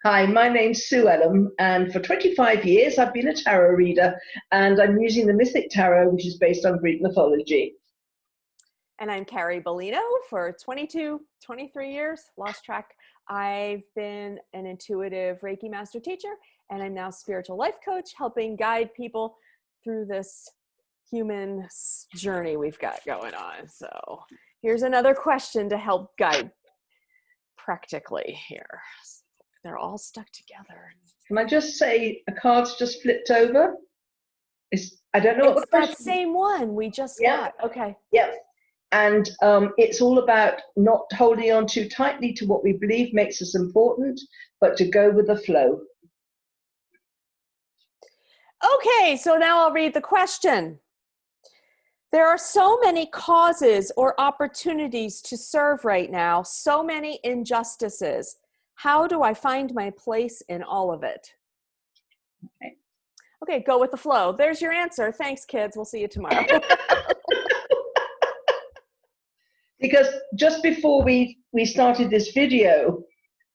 Hi, my name's Sue Ellam, and for 25 years I've been a tarot reader, and I'm using the Mythic Tarot, which is based on Greek mythology. And I'm Carrie Beleno. For 23 years, lost track. I've been an intuitive Reiki master teacher, and I'm now spiritual life coach, helping guide people through this human journey we've got going on. So here's another question to help guide practically here. They're all stuck together. Can I just say a card's just flipped over? I don't know what the question is. It's that same one we just got. Okay. Yeah. And it's all about not holding on too tightly to what we believe makes us important, but to go with the flow. Okay, so now I'll read the question. There are so many causes or opportunities to serve right now, so many injustices. How do I find my place in all of it? Okay, go with the flow. There's your answer. Thanks, kids. We'll see you tomorrow. Because just before we started this video,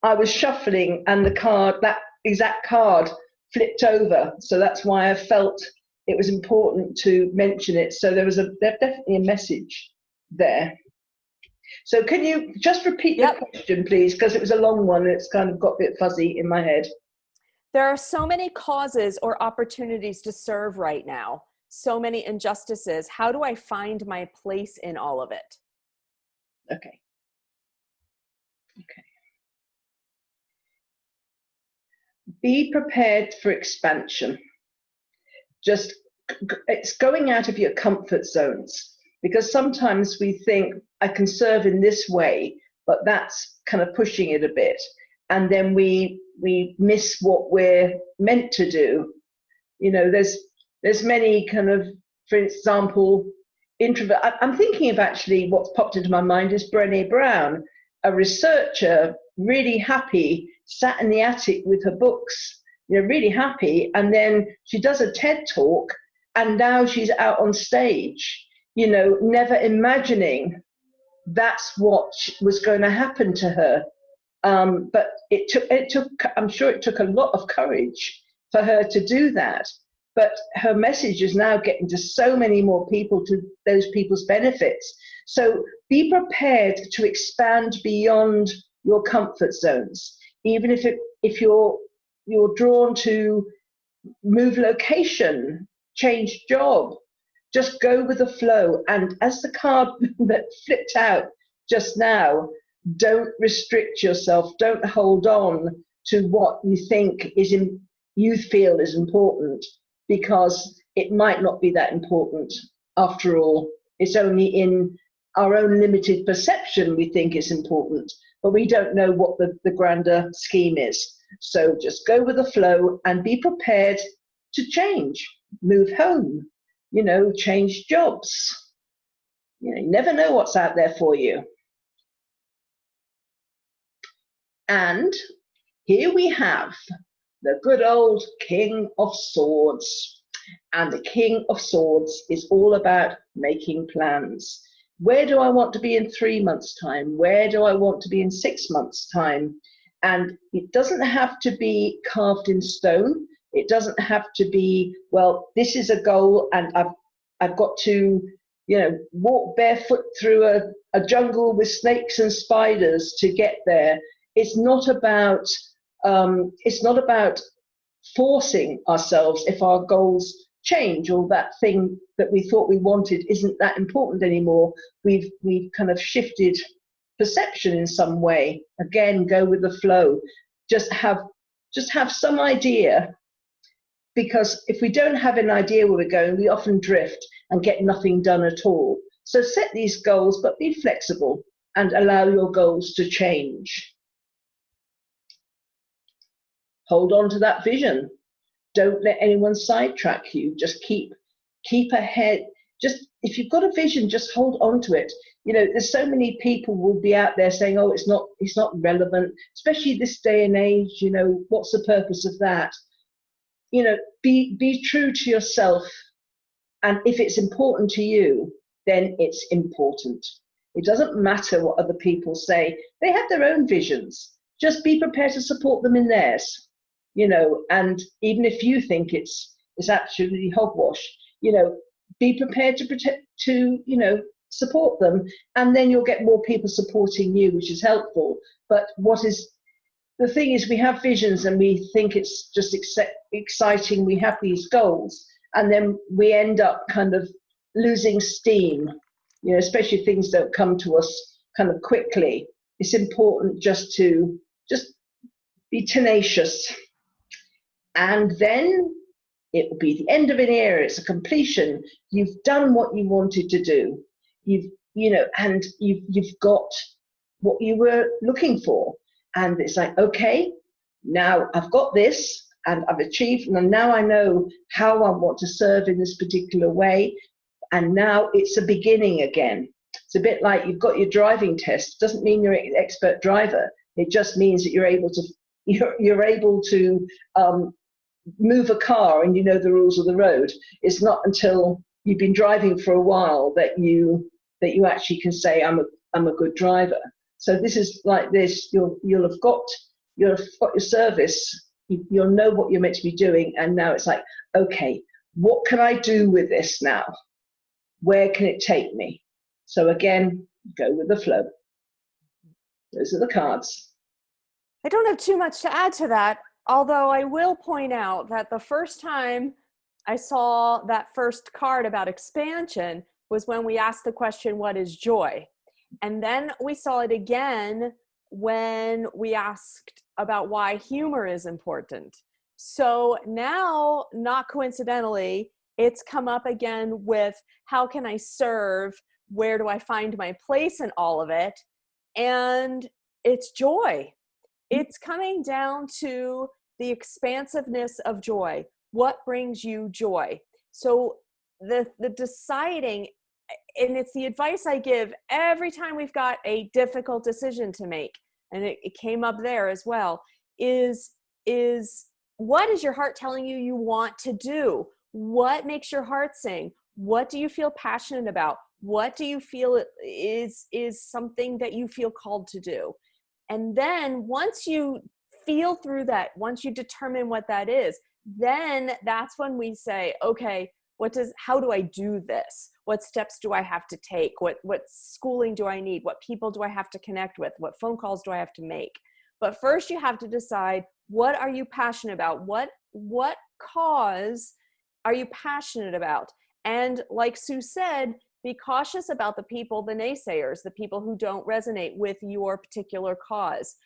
I was shuffling and the card, that exact card, flipped over. So that's why I felt it was important to mention it. So there's definitely a message there. So can you just repeat the question, please? Because it was a long one and it's kind of got a bit fuzzy in my head. There are so many causes or opportunities to serve right now, so many injustices. How do I find my place in all of it? Okay. Be prepared for expansion. Just, it's going out of your comfort zones, because sometimes we think I can serve in this way, but that's kind of pushing it a bit. And then we miss what we're meant to do. You know, there's many kind of, for example, introvert. I'm thinking of actually what's popped into my mind is Brené Brown, a researcher, really happy, sat in the attic with her books, you know, really happy. And then she does a TED talk and now she's out on stage, you know, never imagining that's what was going to happen to her. But it took, I'm sure it took a lot of courage for her to do that. But her message is now getting to so many more people, to those people's benefits. So be prepared to expand beyond your comfort zones. Even if you're drawn to move location, change job, just go with the flow. And as the card that flipped out just now, don't restrict yourself. Don't hold on to what you think you feel is important, because it might not be that important after all. It's only in our own limited perception we think it's important, but we don't know what the grander scheme is. So just go with the flow and be prepared to change, move home, you know, change jobs. You know, you never know what's out there for you. And here we have the good old King of Swords. And the King of Swords is all about making plans. Where do I want to be in 3 months' time? Where do I want to be in 6 months' time? And it doesn't have to be carved in stone. It doesn't have to be, well, this is a goal and I've got to, you know, walk barefoot through a jungle with snakes and spiders to get there. It's not about forcing ourselves if our goals change, or that thing that we thought we wanted isn't that important anymore. We've kind of shifted perception in some way. Again, go with the flow. Just have some idea, because if we don't have an idea where we're going, we often drift and get nothing done at all. So set these goals, but be flexible and allow your goals to change. Hold on to that vision. Don't let anyone sidetrack you. Just keep ahead. Just, if you've got a vision, just hold on to it. You know, there's so many people will be out there saying, oh, it's not relevant, especially this day and age. You know, what's the purpose of that? You know, be true to yourself. And if it's important to you, then it's important. It doesn't matter what other people say. They have their own visions. just be prepared to support them in theirs, you know, and even if you think it's absolutely hogwash, you know, be prepared to, you know, support them, and then you'll get more people supporting you, which is helpful. But the thing is, we have visions and we think it's just exciting. We have these goals, and then we end up kind of losing steam, you know, especially if things don't come to us kind of quickly. It's important just to be tenacious, and then it will be the end of an era. It's a completion. You've done what you wanted to do. You've got what you were looking for. And it's like, okay, now I've got this and I've achieved, and now I know how I want to serve in this particular way. And now it's a beginning again. It's a bit like you've got your driving test. It doesn't mean you're an expert driver. It just means that you're able to move a car and you know the rules of the road. It's not until you've been driving for a while that you actually can say, I'm a good driver. So this is like this. You'll have got your service. You'll know what you're meant to be doing, and now it's like, okay, what can I do with this now? Where can it take me? So again, go with the flow. Those are the cards. I don't have too much to add to that, although I will point out that the first time I saw that first card about expansion was when we asked the question, what is joy? And then we saw it again when we asked about why humor is important. So now, not coincidentally, it's come up again with how can I serve? Where do I find my place in all of it? And it's joy. It's coming down to the expansiveness of joy. What brings you joy? So the deciding, and it's the advice I give every time we've got a difficult decision to make, and it came up there as well, is what is your heart telling you you want to do? What makes your heart sing? What do you feel passionate about? What do you feel is something that you feel called to do? And then once you feel through that, once you determine what that is, then that's when we say, okay, how do I do this? What steps do I have to take? What schooling do I need? What people do I have to connect with? What phone calls do I have to make? But first you have to decide, what are you passionate about? What cause are you passionate about? And like Sue said, be cautious about the people, the naysayers, the people who don't resonate with your particular cause.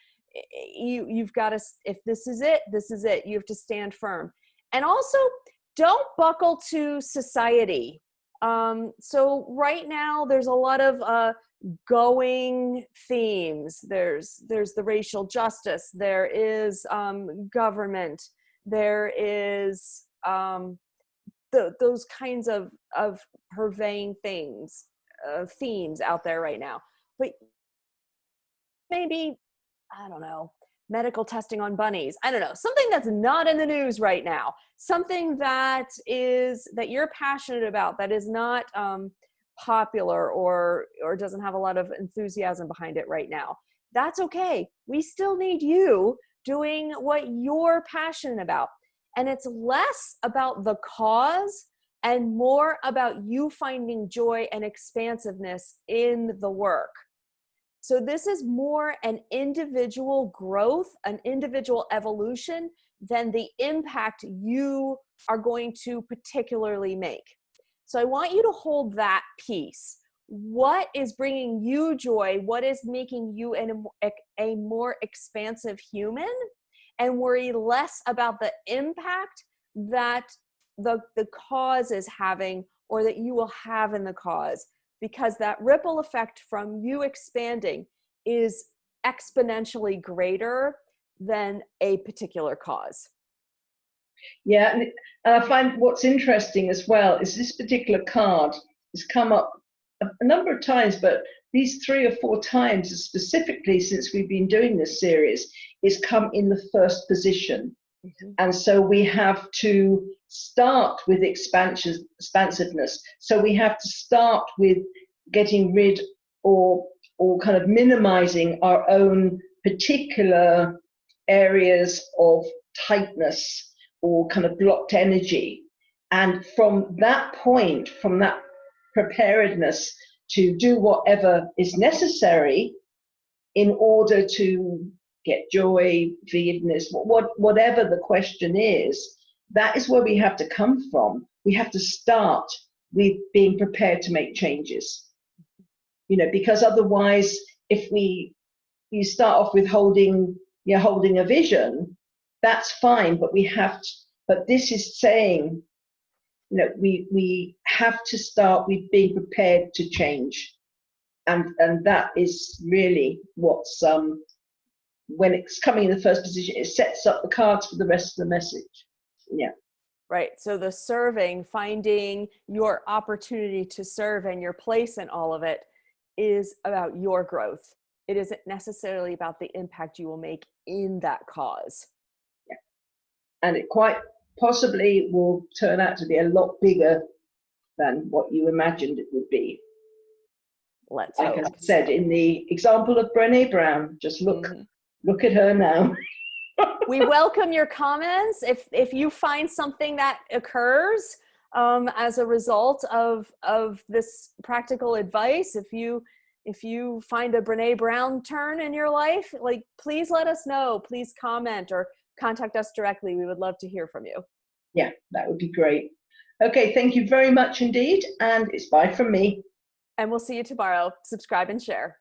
You've got to, if this is it, this is it. You have to stand firm. And also, don't buckle to society. So right now, there's a lot of going themes. There's the racial justice. There is government. There is those kinds of purveying things, themes out there right now. But maybe, I don't know, medical testing on bunnies. I don't know, something that's not in the news right now. Something that you're passionate about, that is not popular or doesn't have a lot of enthusiasm behind it right now. That's okay. We still need you doing what you're passionate about. And it's less about the cause and more about you finding joy and expansiveness in the work. So this is more an individual growth, an individual evolution than the impact you are going to particularly make. So I want you to hold that piece. What is bringing you joy? What is making you a more expansive human? And worry less about the impact that the cause is having or that you will have in the cause, because that ripple effect from you expanding is exponentially greater than a particular cause. Yeah, and I find what's interesting as well is this particular card has come up a number of times, but these 3 or 4 times specifically since we've been doing this series, is come in the first position. Mm-hmm. And so we have to start with expansiveness. So we have to start with getting rid or kind of minimizing our own particular areas of tightness or kind of blocked energy. And from that point, from that preparedness to do whatever is necessary in order to get joy, forgiveness, whatever the question is, that is where we have to come from. We have to start with being prepared to make changes. Because otherwise, if you start off with holding a vision, that's fine, but but this is saying, we have to start with being prepared to change. And that is really what's, when it's coming in the first position, it sets up the cards for the rest of the message. Yeah. Right. So the serving, finding your opportunity to serve and your place in all of it is about your growth. It isn't necessarily about the impact you will make in that cause. Yeah. And it quite possibly will turn out to be a lot bigger than what you imagined it would be. Let's like hope I said, so. in the example of Brené Brown, just look at her now. We welcome your comments. If you find something that occurs as a result of this practical advice, if you find a Brené Brown turn in your life, like, please let us know. Please comment or contact us directly. We would love to hear from you. Yeah, that would be great. Okay, thank you very much indeed. And it's bye from me. And we'll see you tomorrow. Subscribe and share.